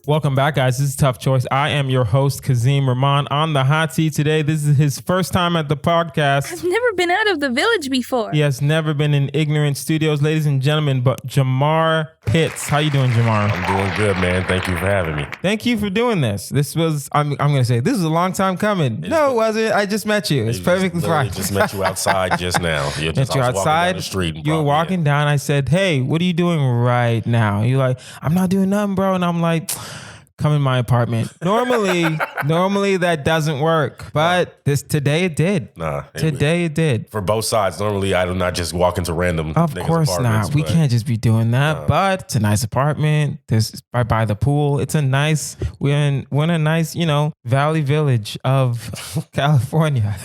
Welcome back, guys. This is Tough Choice. I am your host, Kazeem. Rahman on the hot seat today. This is his first time at the podcast. I've never been out of the village before. He has never been in Ignorant Studios, ladies and gentlemen, but Jamar Pitts. How you doing, Jamar? I'm doing good, man. Thank you for having me. Thank you for doing this. This was, I'm going to say, this is a long time coming. No, it wasn't. I just met you. It's perfectly fine. Just met you outside just now. Met you outside. Down the street you were walking down. I said, hey, what are you doing right now? You're like, I'm not doing nothing, bro. And I'm like, come in my apartment. Normally that doesn't work, but today it did. Today it did. For both sides. Normally I do not just walk into random. Of course not. We can't just be doing that. But it's a nice apartment. There's right by the pool. It's a nice. We're in a nice, Valley Village of California.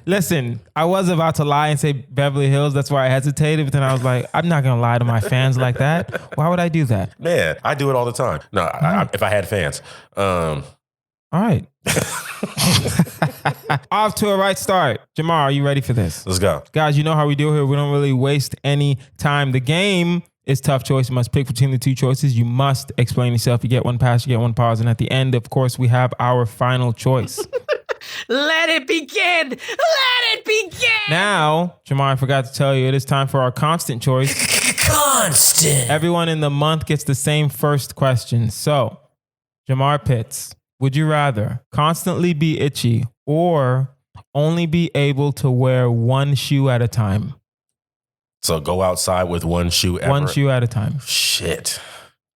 Listen, I was about to lie and say Beverly Hills. That's why I hesitated. But then I was like, I'm not gonna lie to my fans like that. Why would I do that? Man, I do it all the time. No, if I had fans. All right. Off to a right start. Jamar, are you ready for this? Let's go. Guys, you know how we do here. We don't really waste any time. The game is Tough Choice. You must pick between the two choices. You must explain yourself. You get one pass, you get one pause. And at the end, of course, we have our final choice. Let it begin. Let it begin. Now, Jamar, I forgot to tell you, it is time for our constant choice. Constant. Everyone in the month gets the same first question. So, Jamar Pitts, would you rather constantly be itchy or only be able to wear one shoe at a time? So go outside with one shoe ever? One shoe at a time. Shit.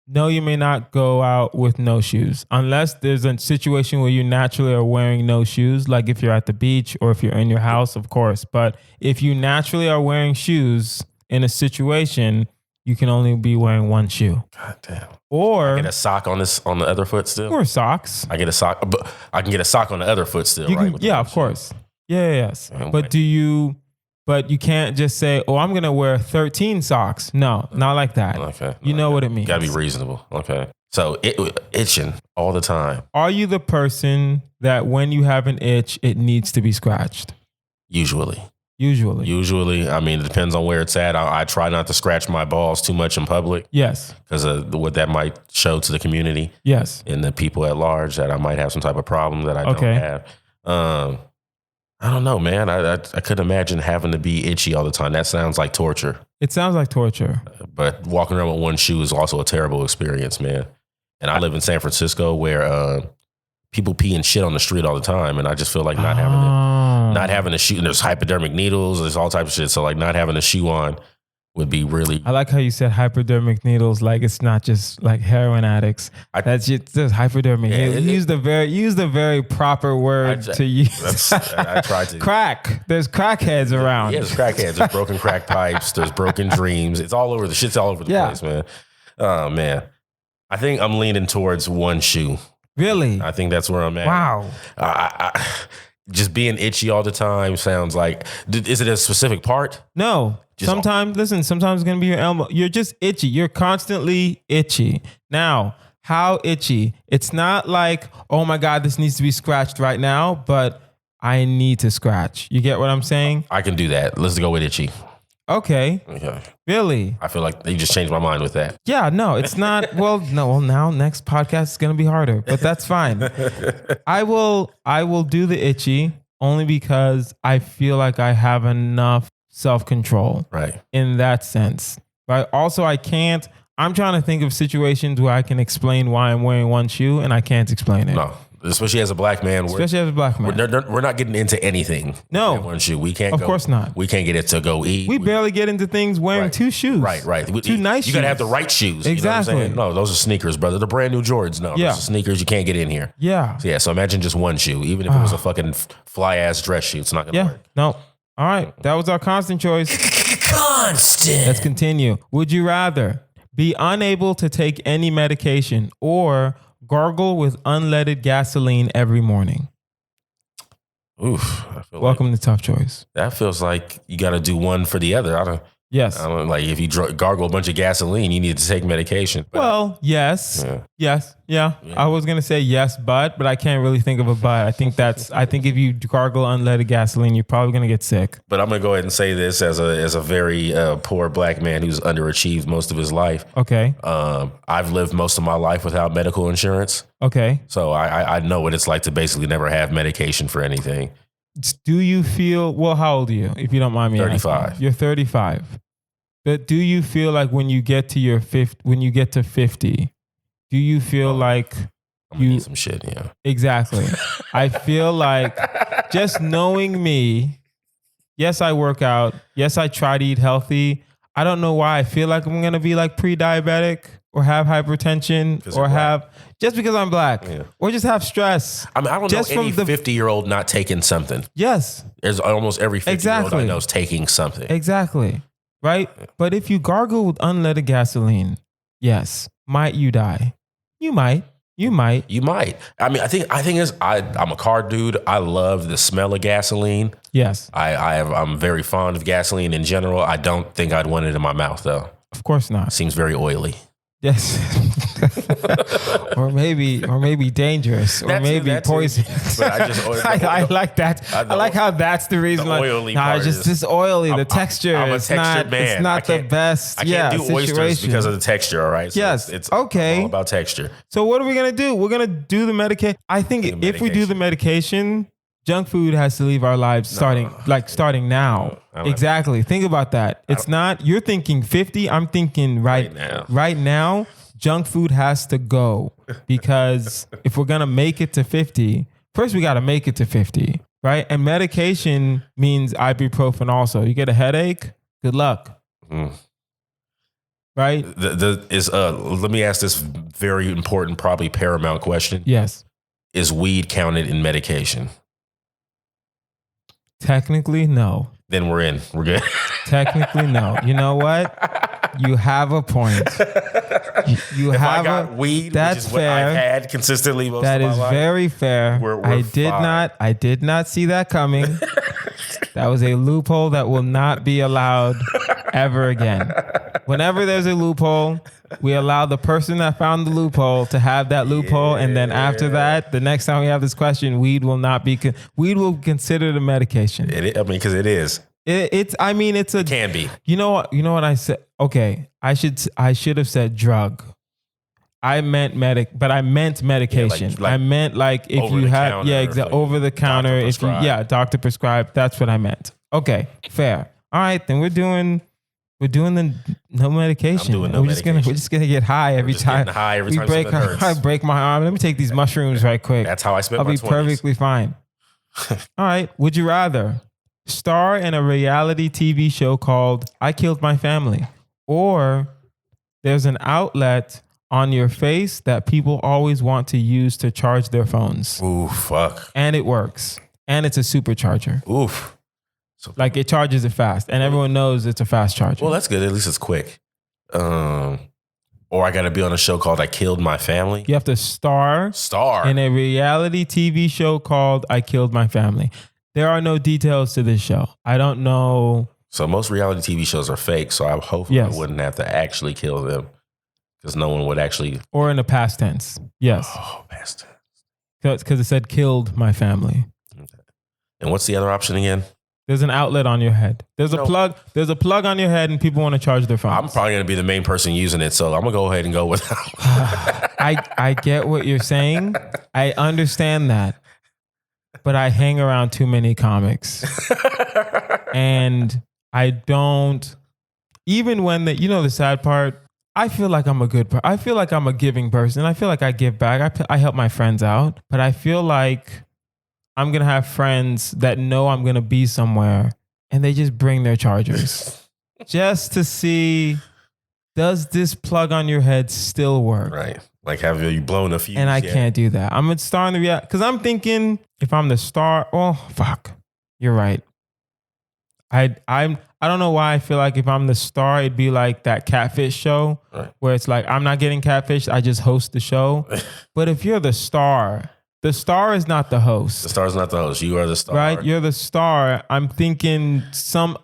No, you may not go out with no shoes unless there's a situation where you naturally are wearing no shoes, like if you're at the beach or if you're in your house, of course. But if you naturally are wearing shoes in a situation, you can only be wearing one shoe. God damn. Or I get a sock on the other foot still? Or socks. I get a sock, but I can get a sock on the other foot still, right? Yeah, of course. Yeah, yes. Okay. But you can't just say, oh, I'm going to wear 13 socks. No, not like that. Okay. You know what it means. Gotta be reasonable. Okay. So itching all the time. Are you the person that when you have an itch, it needs to be scratched? Usually. I mean, it depends on where it's at. I try not to scratch my balls too much in public. Yes. Because of what that might show to the community. Yes. And the people at large that I might have some type of problem that I don't have. I don't know, man. I could imagine having to be itchy all the time. That sounds like torture. It sounds like torture. But walking around with one shoe is also a terrible experience, man. And I live in San Francisco where people pee and shit on the street all the time. And I just feel like not having a shoe. And there's hypodermic needles. There's all types of shit. So like not having a shoe on would be really. I like how you said hypodermic needles. Like it's not just like heroin addicts. That's just hypodermic. Yeah, use the very proper word to use. I tried to. Crack. There's crackheads around. Yeah, there's crackheads. There's broken crack pipes. There's broken dreams. It's all over. The shit's all over the place, man. Oh man, I think I'm leaning towards one shoe. Really? I think that's where I'm at. Wow. Just being itchy all the time sounds like. Is it a specific part? No. Sometimes it's going to be your elbow. You're just itchy. You're constantly itchy. Now, how itchy? It's not like, oh my God, this needs to be scratched right now, but I need to scratch. You get what I'm saying? I can do that. Let's go with itchy. Okay. Really? I feel like you just changed my mind with that. Yeah, no, it's not. Now next podcast is going to be harder, but that's fine. I will do the itchy only because I feel like I have enough self-control. Right. In that sense. But also I'm trying to think of situations where I can explain why I'm wearing one shoe and I can't explain it. No. Especially as a black man. We're not getting into anything. No. One shoe. We can't Of course not. We can't get it to go eat. We barely get into things wearing two shoes. Right. Two nice shoes. You got to have the right shoes. Exactly. You know what I'm saying? No, those are sneakers, brother. The brand new Jordans. No, those are sneakers. You can't get in here. Yeah. So imagine just one shoe. Even if it was a fucking fly-ass dress shoe, it's not going to work. No. All right. That was our constant choice. Constant. Let's continue. Would you rather be unable to take any medication or gargle with unleaded gasoline every morning? Oof. Welcome to Tough Choice. That feels like you got to do one for the other. Yes. I don't like if you gargle a bunch of gasoline, you need to take medication. But Well, yes. Yeah. I was gonna say yes, but I can't really think of a but. I think if you gargle unleaded gasoline, you're probably gonna get sick. But I'm gonna go ahead and say this as a very poor black man who's underachieved most of his life. Okay. I've lived most of my life without medical insurance. Okay. So I know what it's like to basically never have medication for anything. Do you feel, well, how old are you, if you don't mind me 35. asking? You're 35. But do you feel like when you get to 50, do you feel like I'm gonna need some shit, yeah. Exactly. I feel like just knowing me, yes, I work out. Yes, I try to eat healthy. I don't know why I feel like I'm going to be like pre-diabetic or have hypertension or have, just because I'm black or just have stress. I mean, I don't know any 50-year-old not taking something. Yes. There's almost every 50-year-old I know is taking something. Exactly. Right? But if you gargle with unleaded gasoline, yes, might you die? You might. I mean, I think is I'm a car dude. I love the smell of gasoline. Yes. I'm very fond of gasoline in general. I don't think I'd want it in my mouth though. Of course not. Seems very oily. Yes. or maybe dangerous, or maybe poisonous. But I like that. I like how that's the reason. The oily part just this oily. The texture. I'm a textured man. It's not the best. I can't do oysters because of the texture. All right. So yes. It's okay. all about texture. So what are we gonna do? We're gonna do the medication. I think if we do the medication, junk food has to leave our lives starting now. Exactly. Think about that. It's not, you're thinking 50. I'm thinking right now, junk food has to go, because if we're going to make it to 50, first we got to make it to 50, right? And medication means ibuprofen also. You get a headache, good luck. Right? Let me ask this very important, probably paramount question. Yes. Is weed counted in medication? Technically, no. Then we're in. We're good. Technically, no. You know what? You have a point. You if have I got weed, that's which is fair. what I've had consistently most that of my life. That is very fair. We're I did not see that coming. That was a loophole that will not be allowed ever again. Whenever there's a loophole, we allow the person that found the loophole to have that loophole, and then after that, the next time we have this question, weed will be considered a medication. Because it is. It can be. You know what I said? Okay, I should have said drug. I meant medication. Yeah, I meant like if you have over the counter. If you doctor prescribed. That's what I meant. Okay, fair. All right, then we're doing the no medication. I'm doing no medication. We're just gonna get high every time. I break my arm. Let me take these mushrooms right quick. That's how I spent my 20s. I'll be perfectly fine. All right. Would you rather star in a reality TV show called I Killed My Family, or there's an outlet on your face that people always want to use to charge their phones? Ooh, fuck. And it works. And it's a supercharger. Oof. So, like, it charges it fast, and everyone knows it's a fast charger. Well, that's good. At least it's quick. Or I got to be on a show called I Killed My Family. You have to star in a reality TV show called I Killed My Family. There are no details to this show. I don't know. So most reality TV shows are fake. So I hope I wouldn't have to actually kill them, because no one would actually. Or in the past tense. Yes. Oh, past tense. Because it said killed my family. Okay. And what's the other option again? There's an outlet on your head. There's a plug. There's a plug on your head, and people want to charge their phones. I'm probably going to be the main person using it, so I'm going to go ahead and go with that. I get what you're saying. I understand that. But I hang around too many comics. And I don't, even when the sad part, I feel like I'm a good person. I feel like I'm a giving person. I feel like I give back. I help my friends out. But I feel like I'm going to have friends that know I'm going to be somewhere, and they just bring their chargers just to see, does this plug on your head still work? Right. Like, have you blown a fuse? And I can't do that. I'm a star in the reality. Because I'm thinking, if I'm the star, fuck. You're right. I don't know why I feel like if I'm the star, it'd be like that catfish show, right, where it's like, I'm not getting catfished, I just host the show. But if you're the star The star is not the host. The star's not the host. You are the star. Right? You're the star. I'm thinking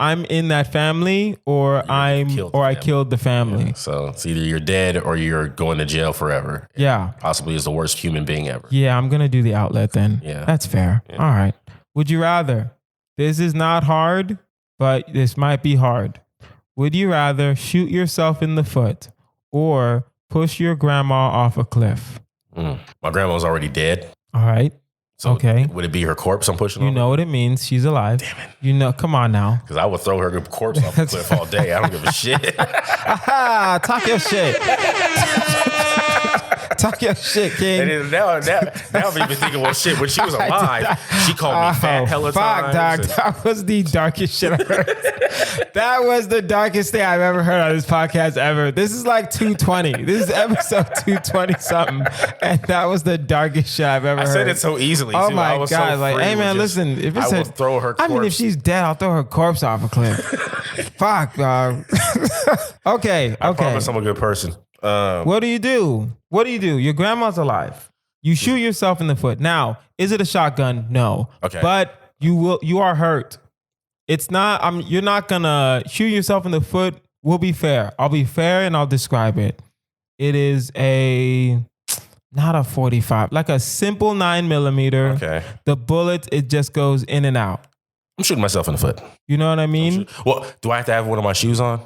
I'm in that family or I killed the family. Yeah. So it's either you're dead or you're going to jail forever. Yeah. Possibly is the worst human being ever. Yeah, I'm going to do the outlet then. Yeah. That's fair. Yeah. All right. Would you rather? This is not hard, but this might be hard. Would you rather shoot yourself in the foot or push your grandma off a cliff? My grandma's already dead. All right. So okay. Would it be her corpse I'm pushing You over? know what it means. She's alive. Damn it. You know, come on now. Because I would throw her corpse off the cliff all day. I don't give a shit. Talk your shit. Talk your shit, King. And then now I'm even thinking, well, shit, when she was alive, she called me fat hella times. Dog, that was the darkest shit I've heard. That was the darkest thing I've ever heard on this podcast ever. This is like 220. This is episode 220 something. And that was the darkest shit I've ever heard. I said it so easily. Oh too. my God. So like, hey man, listen, if it's I will throw her corpse. I mean, if she's dead, I'll throw her corpse off a cliff. Fuck, dog. Okay. I promise I'm a good person. What do you do? What do you do? Your grandma's alive. You shoot yourself in the foot. Now, is it a shotgun? No. Okay. But you are hurt. It's not, you're not gonna shoot yourself in the foot. We'll be fair. I'll be fair and I'll describe it. It is not a 45, like a simple 9mm. Okay. The bullet, it just goes in and out. I'm shooting myself in the foot. You know what I mean? Well, do I have to have one of my shoes on?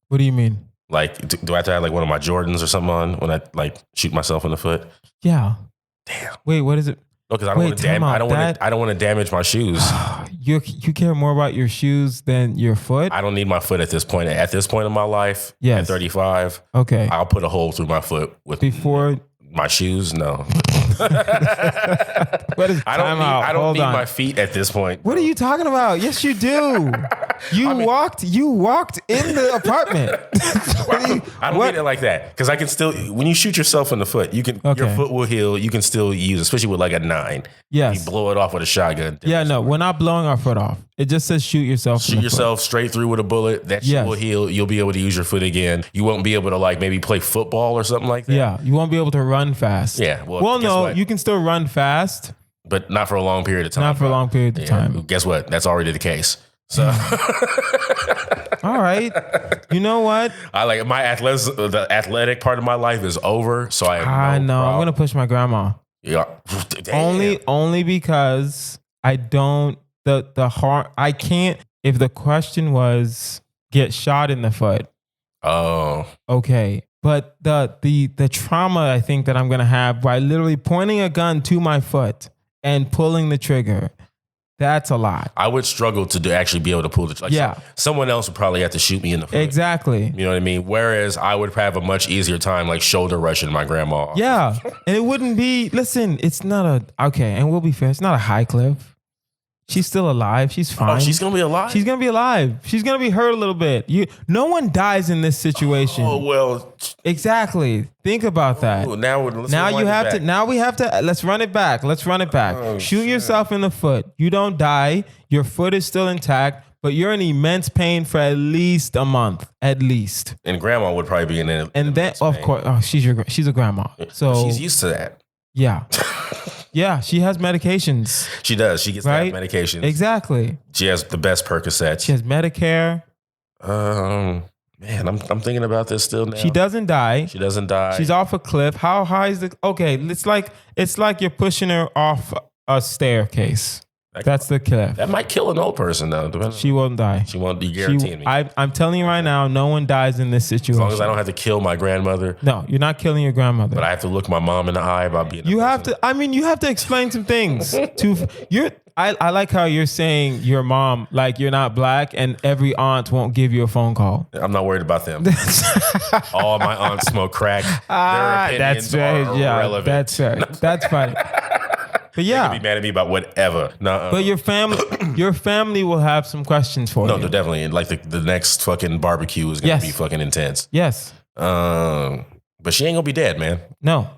What do you mean? Like, do I have to have like one of my Jordans or something on when I like shoot myself in the foot? Yeah. Damn. Wait, what is it? No, because I don't want to damage. I don't want to damage my shoes. You care more about your shoes than your foot? I don't need my foot at this point. At this point in my life, yes. At 35, okay, I'll put a hole through my foot with my shoes. No. I don't need my feet at this point. What are you talking about? Yes, you do. You walked in the apartment. I don't mean it like that because I can still. When you shoot yourself in the foot, you can. Your foot will heal. You can still use, especially with like a 9. Yes. You blow it off with a shotgun. Yeah, no, we're not blowing our foot off. It just says shoot yourself. Shoot yourself straight through with a bullet. That shit will heal. You'll be able to use your foot again. You won't be able to like maybe play football or something like that. Yeah, you won't be able to run fast. Yeah. Well, no, you can still run fast, but not for a long period of time. Not for a long period of time. Guess what? That's already the case. So, all right. You know what? I like the athletic part of my life is over. So I know. I'm gonna push my grandma. Yeah. Only because I don't the heart. I can't. If the question was get shot in the foot. Oh. Okay. But the trauma I think that I'm gonna have by literally pointing a gun to my foot and pulling the trigger. That's a lot. I would struggle to actually be able to pull the trigger. Yeah. Someone else would probably have to shoot me in the foot. Exactly. You know what I mean? Whereas I would have a much easier time like shoulder rushing my grandma. Yeah. And it wouldn't be, listen, it's not and we'll be fair, it's not a high cliff. She's still alive. She's fine. Oh, she's going to be alive? She's going to be alive. She's going to be hurt a little bit. No one dies in this situation. Oh, well. Exactly. Think about that. Ooh, now we have to, let's run it back. Oh, shoot yourself in the foot. You don't die. Your foot is still intact, but you're in immense pain for at least a month. At least. And grandma would probably be in it. And then, of course, she's a grandma. So she's used to that. Yeah. Yeah, she has medications. She does. She gets that medications. Exactly. She has the best Percocets. She has Medicare. Man, I'm thinking about this still now. She doesn't die. She's off a cliff. How high is the? Okay, it's like you're pushing her off a staircase. That's the cliff. That might kill an old person though. She won't die. She won't. You guaranteeing me? I'm telling you right now, no one dies in this situation. As long as I don't have to kill my grandmother. No, you're not killing your grandmother. But I have to look my mom in the eye about being. You have to. I mean, you have to explain some things to your. I like how you're saying your mom, like you're not black, and every aunt won't give you a phone call. I'm not worried about them. All my aunts smoke crack. Their opinions are irrelevant. That's right. That's funny. But yeah, they can be mad at me about whatever. No, but your family will have some questions for you. No, they're definitely like the next fucking barbecue is gonna be fucking intense. Yes. But she ain't gonna be dead, man. No.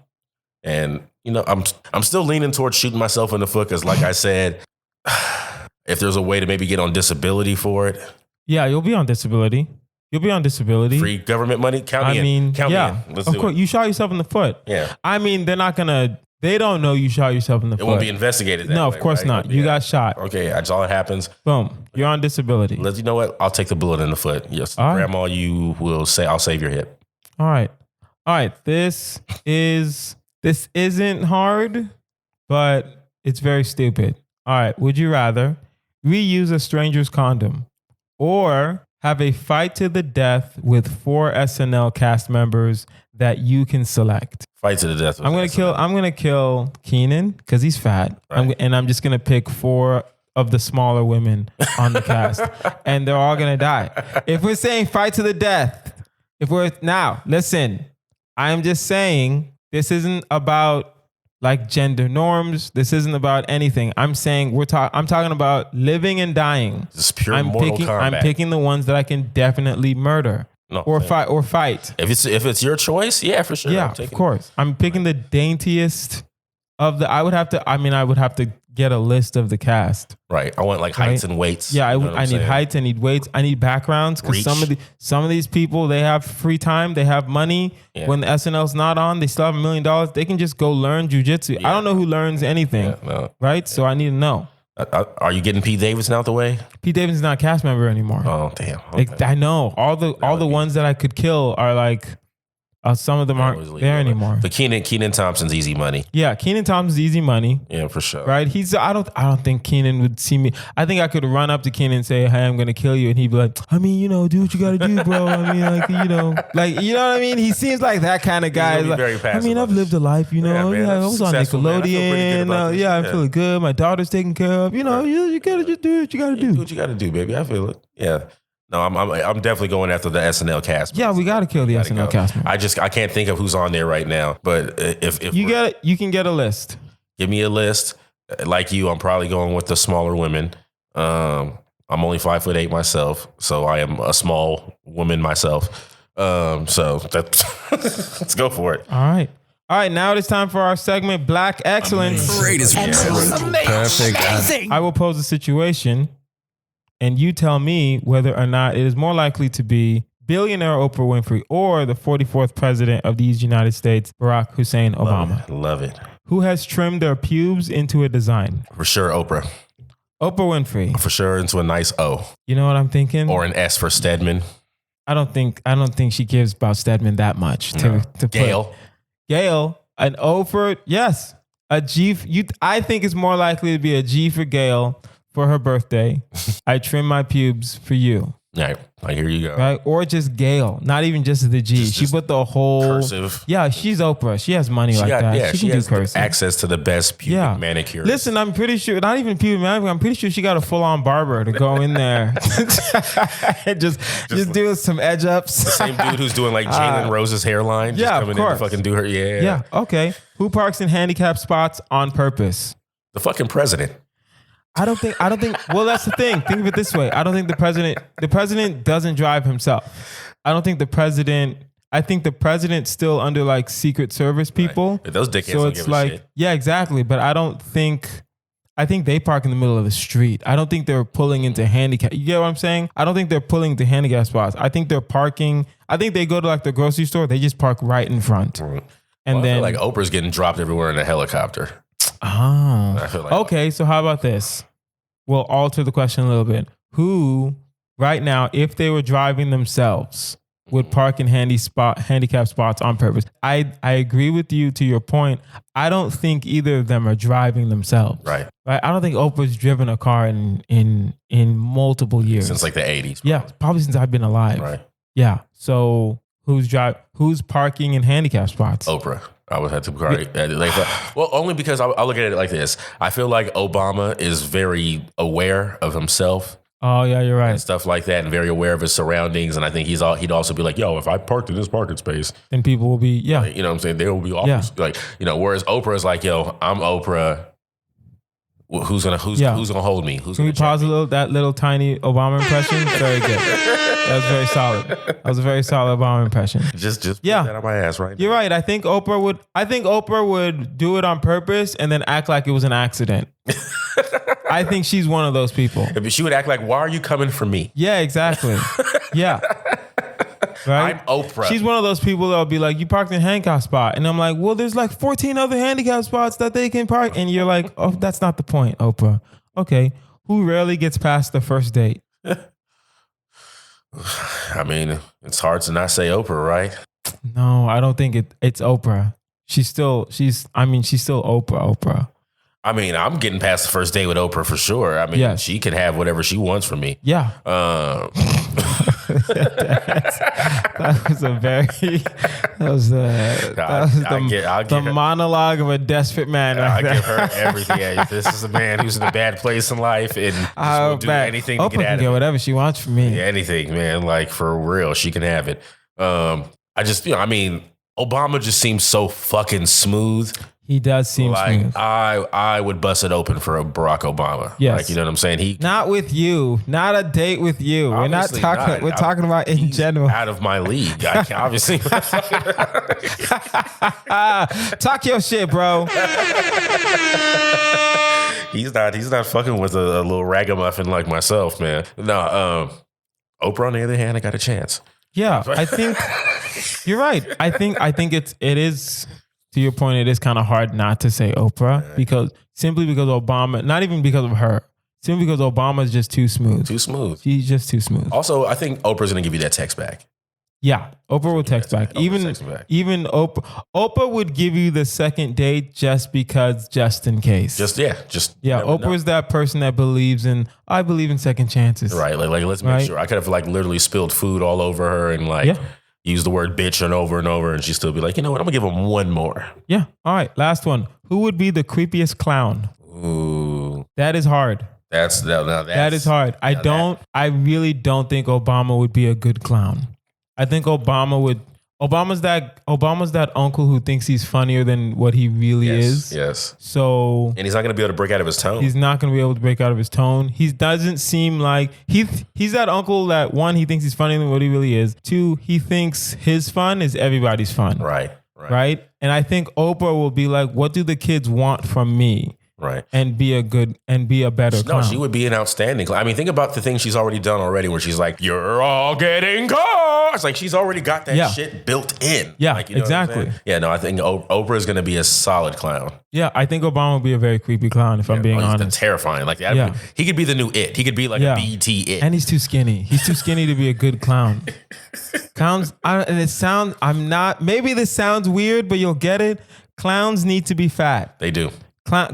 And I'm still leaning towards shooting myself in the foot because, like I said, if there's a way to maybe get on disability for it. Yeah, you'll be on disability. Free government money. Count me in. Let's do it. You shot yourself in the foot. Yeah. I mean, they're not gonna They don't know you shot yourself in the foot. It won't be investigated that No, way, of course right? not. You got shot. Okay, that's all that happens. Boom. You're on disability. You know what? I'll take the bullet in the foot. Yes, All right. Grandma, you will say, I'll save your hip. All right. This isn't hard, but it's very stupid. All right. Would you rather reuse a stranger's condom or have a fight to the death with 4 SNL cast members that you can select? Fight to the death. I'm gonna kill Keenan because he's fat, Right. I'm just gonna pick 4 of the smaller women on the cast, and they're all gonna die. If we're saying fight to the death, listen, I'm just saying this isn't about like gender norms. This isn't about anything. I'm saying I'm talking about living and dying. This is pure Mortal Kombat. I'm picking the ones that I can definitely murder. Fight. If it's your choice, yeah, for sure. Yeah, of course. I'm picking the daintiest of the. I would have to get a list of the cast. Right. I want like heights and weights. Yeah, I need heights. I need weights. I need backgrounds because some of these people, they have free time. They have money. Yeah. When the SNL's not on, they still have $1 million. They can just go learn jujitsu. Yeah. I don't know who learns anything. Right. Yeah. So I need to know. Are you getting Pete Davidson out the way? Pete Davidson's not a cast member anymore. Oh damn! Okay. I know all the ones that I could kill are like some of them aren't there anymore. But Kenan Thompson's easy money. Yeah, Kenan Thompson's easy money. Yeah, for sure. Right? I don't think Kenan would see me. I think I could run up to Kenan and say, "Hey, I'm gonna kill you," and he'd be like, "I mean, do what you gotta do, bro. I mean, like, you know what I mean? He seems like that kind of guy. Like, very passive. I mean, I've lived a life, Yeah, man, I was on Nickelodeon. I'm feeling good. My daughter's taken care of. You gotta just do what you gotta do. Do what you gotta do, baby. I feel it. Yeah. No, I'm definitely going after the SNL cast. Yeah, we got to kill the SNL cast. I can't think of who's on there right now. But if you can get a list. Give me a list. Like you, I'm probably going with the smaller women. I'm only 5'8" myself, so I am a small woman myself. So let's go for it. All right. Now it is time for our segment, Black Excellence. Greatest Perfect. I will pose a situation, and you tell me whether or not it is more likely to be billionaire Oprah Winfrey or the 44th president of these United States, Barack Hussein Obama. Love it. Who has trimmed their pubes into a design? For sure, Oprah. Oprah Winfrey. For sure, into a nice O. You know what I'm thinking? Or an S for Stedman. I don't think she gives about Stedman that much. To Gail. Gail, an O for, yes. A G. I think it's more likely to be a G for Gail. For her birthday, I trim my pubes for you. Right. Here you go. Right? Or just Gail. Not even just the G. She put the whole cursive. Yeah, she's Oprah. She has money that. Yeah, she can has do cursive. access to the best pubic manicure. Listen, I'm pretty sure, not even pubic manicure, I'm pretty sure she got a full-on barber to go in there. just do some edge ups. The same dude who's doing like Jalen Rose's hairline. Just coming in to fucking do her. Yeah. Yeah. Okay. Who parks in handicapped spots on purpose? The fucking president. I don't think, well, that's the thing. Think of it this way. I don't think the president doesn't drive himself. I think the president's still under like Secret Service people. Right. Those dickheads so don't it's give like, a shit. Yeah, exactly. But I think they park in the middle of the street. I don't think they're pulling into handicap. You get what I'm saying? I don't think they're pulling into handicap spots. I think they're parking. I think they go to like the grocery store. They just park right in front. Right. And then I feel like Oprah's getting dropped everywhere in a helicopter. Oh. I feel like okay, so how about this? We'll alter the question a little bit. Who, right now, if they were driving themselves, would park in handicap spots on purpose? I agree with you to your point. I don't think either of them are driving themselves. Right. I don't think Oprah's driven a car in multiple years. Since like the 80s. Yeah, probably since I've been alive. Right. Yeah. So who's parking in handicap spots? Oprah. I would have to well, only because I'll look at it like this. I feel like Obama is very aware of himself. Oh yeah, you're right. And stuff like that, and very aware of his surroundings. And I think he'd also be like, "Yo, if I parked in this parking space, then people will be like, you know what I'm saying? There will be offers, like Whereas Oprah is like, "Yo, I'm Oprah. Who's gonna hold me? Can we pause that little tiny Obama impression? Very good. That was very solid. That was a very solid Obama impression. Just put that on my ass right now. You're right. I think Oprah would do it on purpose and then act like it was an accident. I think she's one of those people. She would act like, "Why are you coming for me?" Yeah, exactly. Yeah. Right? I'm Oprah. She's one of those people that'll be like, you parked in a handicap spot. And I'm like, well, there's like 14 other handicap spots that they can park. And you're like, oh, that's not the point, Oprah. Okay. Who rarely gets past the first date? I mean, it's hard to not say Oprah, right? No, I don't think it's Oprah. She's still Oprah. I mean, I'm getting past the first date with Oprah for sure. I mean, Yes. she can have whatever she wants from me. Yeah. That was the monologue of a desperate man. I give her everything. Yeah, this is a man who's in a bad place in life and will do anything to Oprah get can at get it. whatever she wants from me. Yeah, anything, man. Like for real, she can have it. I just, I mean, Obama just seems so fucking smooth. He does seem like smooth. I would bust it open for a Barack Obama. Yes. Like, you know what I'm saying? Not with you. Not a date with you. We're not Obviously talking. not. We're talking about in general. Out of my league. I can obviously. Talk your shit, bro. He's not fucking with a little ragamuffin like myself, man. No, Oprah on the other hand, I got a chance. Yeah, I think you're right. I think it is. To your point, it is kind of hard not to say Oprah because Obama, not even because of her, simply because Obama is just too smooth. Too smooth. He's just too smooth. Also, I think Oprah's gonna give you that text back. Yeah, Oprah will text back. Even Oprah would give you the second date just in case. Oprah's that person that believes in. I believe in second chances. Right. Like let's make sure. I could have like literally spilled food all over her and like. Yeah. Use the word bitch and over, and she'd still be like, you know what? I'm gonna give him one more. Yeah. All right. Last one. Who would be the creepiest clown? Ooh, that is hard. That is hard. I really don't think Obama would be a good clown. I think Obama's that uncle who thinks he's funnier than what he really is. Yes. So, and he's not going to be able to break out of his tone. He's not going to be able to break out of his tone. He doesn't seem like he's that uncle that one, he thinks he's funnier than what he really is. Two, he thinks his fun is everybody's fun. Right. And I think Oprah will be like, what do the kids want from me? Right. And be a better clown. No, she would be an outstanding clown. I mean, think about the things she's already done already where she's like, you're all getting cars. Like she's already got that shit built in. Yeah, like, you know exactly. Yeah, no, I think Oprah is going to be a solid clown. Yeah, I think Obama would be a very creepy clown if I'm being honest. Terrifying. Like that. Yeah. He could be the new It. He could be like a BT It. And he's too skinny. He's too skinny to be a good clown. Clowns, maybe this sounds weird, but you'll get it. Clowns need to be fat. They do.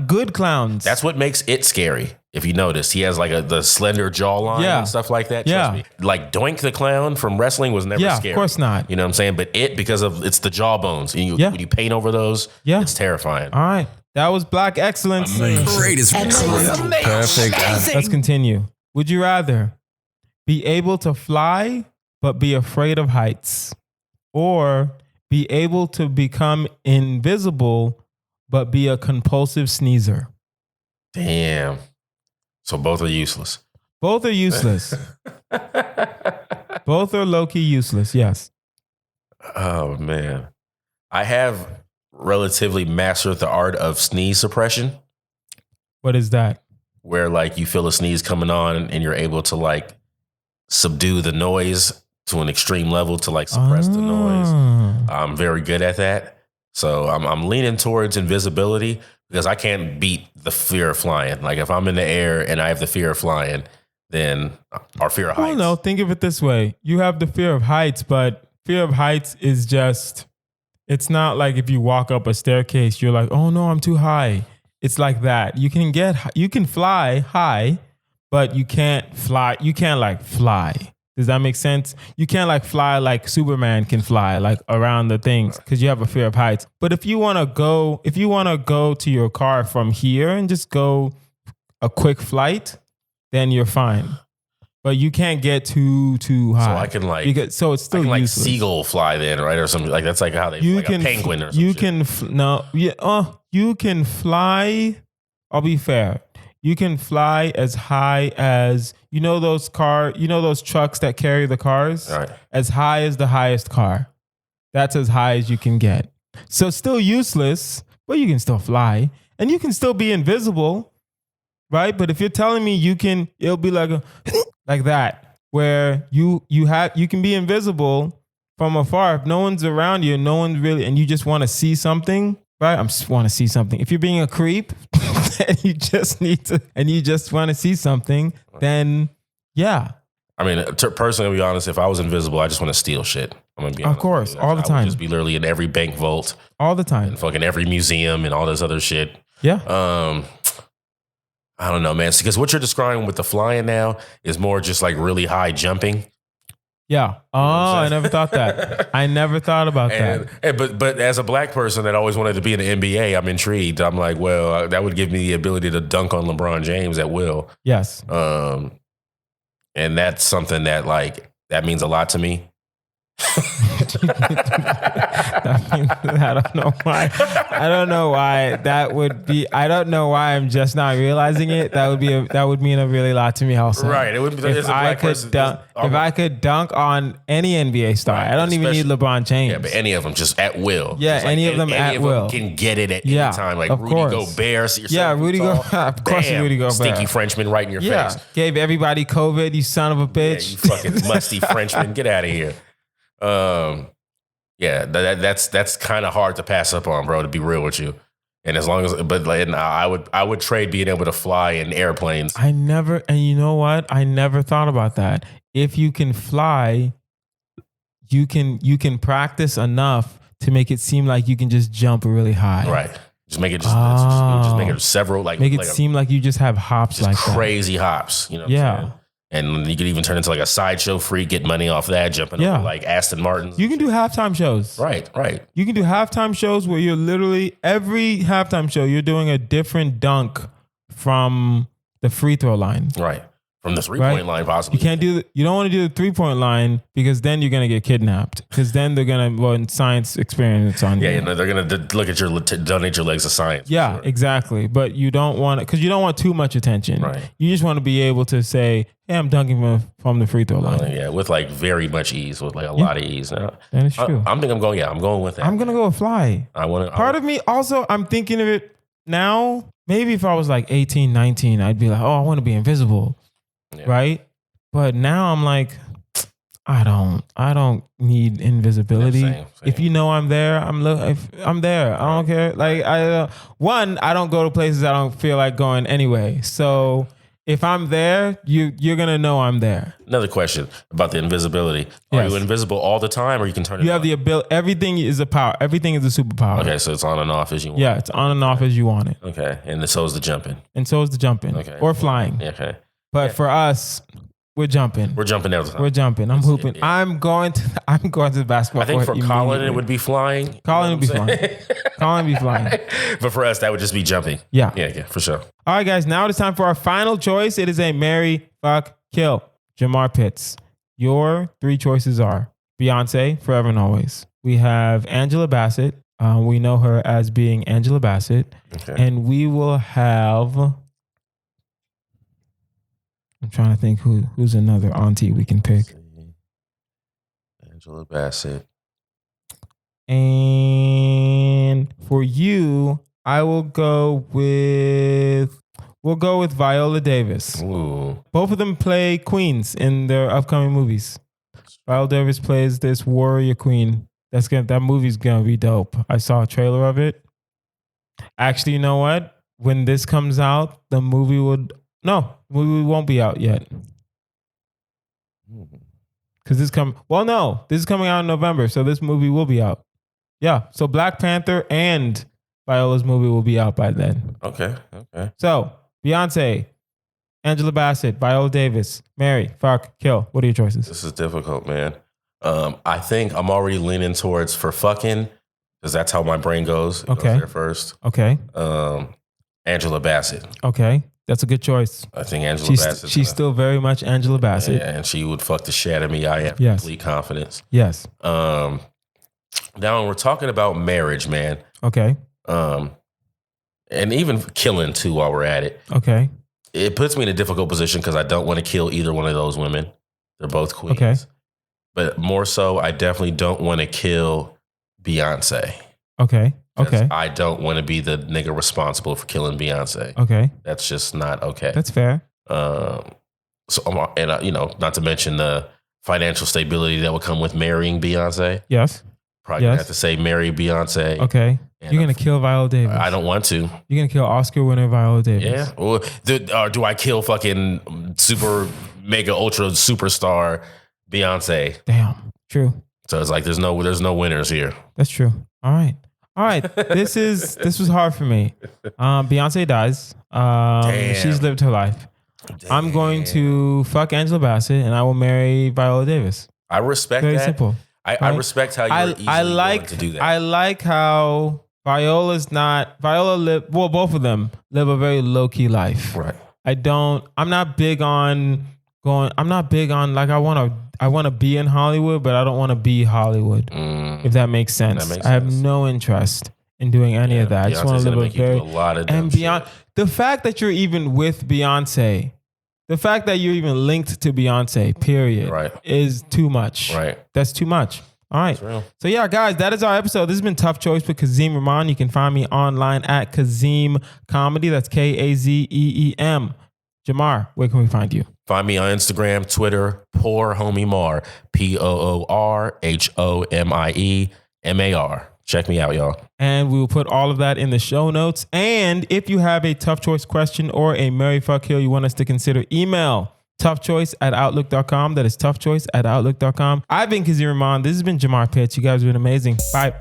Good clowns. That's what makes It scary. If you notice, he has like the slender jawline and stuff like that. Trust me. Like Doink the Clown from wrestling was never scary. Of course not. You know what I'm saying? But It, because of it's the jawbones. And when you paint over those, it's terrifying. All right. That was Black Excellence. Greatest excellence. Perfect. Let's continue. Would you rather be able to fly but be afraid of heights, or be able to become invisible but be a compulsive sneezer? Damn. So both are useless. Both are useless. Both are low-key useless, yes. Oh, man. I have relatively mastered the art of sneeze suppression. What is that? Where like you feel a sneeze coming on and you're able to like subdue the noise to an extreme level to like suppress the noise. I'm very good at that. So I'm leaning towards invisibility because I can't beat the fear of flying. Like if I'm in the air and I have the fear of flying, then our fear of heights. Well, no, think of it this way. You have the fear of heights, but fear of heights is just, it's not like if you walk up a staircase, you're like, oh no, I'm too high. It's like that. You can fly high, but you can't fly. You can't like fly. Does that make sense? You can't like fly like Superman can fly, like around the things, because you have a fear of heights. But if you want to go to your car from here and just go a quick flight, then you're fine. But you can't get too high. So I can like, it's still like seagull fly then, right? Or something like that's like how they like a penguin or something. You can fly. I'll be fair. You can fly as high as, those trucks that carry the cars? Right. As high as the highest car. That's as high as you can get. So still useless, but you can still fly. And you can still be invisible, right? But if you're telling me it'll be like like that, where you can be invisible, from afar, if no one's around you, no one's really, and you just want to see something, right? I just want to see something. If you're being a creep and you just want to see something, then yeah. I mean, personally, to be honest, if I was invisible, I just want to steal shit. I'm gonna be honest. Of course, all the time. I would just be literally in every bank vault, all the time, and fucking every museum and all this other shit. Yeah. I don't know, man. Because what you're describing with the flying now is more just like really high jumping. Yeah. Oh, I never thought that. I never thought about that. But as a black person that always wanted to be in the NBA, I'm intrigued. I'm like, well, that would give me the ability to dunk on LeBron James at will. Yes. And that's something that that means a lot to me. I don't know why. I don't know why that would be. I don't know why I'm just not realizing it. That would mean a really lot to me also. Right. It would be if I could dunk on any NBA star. Right. I don't even need LeBron James. Yeah, but any of them just at will. Yeah, any of them at will can get it at any time. Like of Rudy course. Gobert. See Rudy Gobert. Of course, Rudy Gobert. Stinky Frenchman right in your face. Gave everybody COVID. You son of a bitch. Yeah, you fucking musty Frenchman. Get out of here. That's kind of hard to pass up on, bro, to be real with you. And as long as, I would trade being able to fly in airplanes. And you know what? I never thought about that. If you can fly, you can practice enough to make it seem like you can just jump really high. Right. Just make it just make it several make it seem like you just have hops like crazy hops. You know what I'm saying? And you could even turn into like a sideshow freak, get money off that, jumping over like Aston Martins. You can do halftime shows. Right. You can do halftime shows where you're literally, every halftime show, you're doing a different dunk from the free throw line. Right. From the 3-point line, possibly. You don't want to do the 3-point line because then you're going to get kidnapped. Because then they're going to run science experiments on you. Yeah, they're going to look at donate your legs to science. Yeah, sure. Exactly. But you don't want because you don't want too much attention. Right. You just want to be able to say, hey, I'm dunking from the free throw line. With like very much ease, with like a lot of ease. Now, that is true. I'm going with that. I'm going to go with fly. Part of me also, I'm thinking of it now. Maybe if I was like 18, 19, I'd be like, oh, I want to be invisible. Yeah. Right? But now I'm like, I don't need invisibility. Same. If you know I'm there, I'm there. I don't care. Like I don't go to places I don't feel like going anyway. So if I'm there, you're gonna know I'm there. Another question about the invisibility. Are you invisible all the time, or you can turn it on? You have the ability. Everything is a power. Everything is a superpower. Okay, so it's on and off as you want. Yeah, it's on and off as you want it. Okay, and so is the jumping. Okay. Or flying. Okay. But for us, we're jumping. We're jumping every time. We're jumping. I'm hooping. Yeah. I'm going to the basketball. I think for Colin it would be flying. Colin would be flying. Colin would be flying. But for us, that would just be jumping. Yeah. Yeah, for sure. All right, guys. Now it's time for our final choice. It is a marry, fuck, kill. Jamar Pitts. Your 3 choices are Beyonce, forever and always. We have Angela Bassett. We know her as being Angela Bassett. Okay. And we will have... I'm trying to think who's another auntie we can pick. Angela Bassett. And for you, we'll go with Viola Davis. Ooh. Both of them play queens in their upcoming movies. Viola Davis plays this warrior queen. That movie's gonna be dope. I saw a trailer of it. Actually, you know what? When this comes out, the movie won't be out yet. Because this is coming out in November, so this movie will be out. Yeah, so Black Panther and Viola's movie will be out by then. Okay. So, Beyonce, Angela Bassett, Viola Davis, marry, fuck, kill. What are your choices? This is difficult, man. I think I'm already leaning towards for fucking, because that's how my brain goes. It goes there first. Okay. Angela Bassett. Okay. That's a good choice. I think Angela Bassett. She's still very much Angela Bassett. Yeah, and she would fuck the shit out of me. I have complete confidence. Yes. Now we're talking about marriage, man. Okay. And even killing too while we're at it. Okay. It puts me in a difficult position because I don't want to kill either one of those women. They're both queens. Okay. But more so, I definitely don't want to kill Beyonce. Okay. I don't want to be the nigga responsible for killing Beyonce. Okay. That's just not okay. That's fair. Not to mention the financial stability that would come with marrying Beyonce. Yes. Probably gonna have to say marry Beyonce. Okay. You're going to kill Viola Davis. I don't want to. You're going to kill Oscar winner Viola Davis. Yeah. Or do I kill fucking super mega ultra superstar Beyonce? Damn. True. So it's like there's no winners here. That's true. All right. This was hard for me. Beyonce dies. She's lived her life. Damn. I'm going to fuck Angela Bassett and I will marry Viola Davis. I respect that. Very simple. I respect how you're easily willing to do that. I like how Viola live, well, both of them live a very low-key life. Right. I'm not big on like I want to be in Hollywood, but I don't want to be Hollywood. If that makes sense. I have no interest in doing any of that. I just want to live a lot of and beyond shit. The fact that you're even with Beyonce, the fact that you're even linked to Beyonce, period, is too much. Right. That's too much. All right. So yeah, guys, that is our episode. This has been Tough Choice with Kazeem Rahman. You can find me online at Kazeem Comedy. That's Kazeem. Jamar, where can we find you? Find me on Instagram, Twitter, Poor Homie Mar, POORHOMIEMAR. Check me out, y'all. And we will put all of that in the show notes. And if you have a tough choice question or a Marry Fuck Kill you want us to consider, email toughchoice@outlook.com. That is toughchoice@outlook.com. I've been Kazeem Rahman. This has been Jamar Pitts. You guys have been amazing. Bye.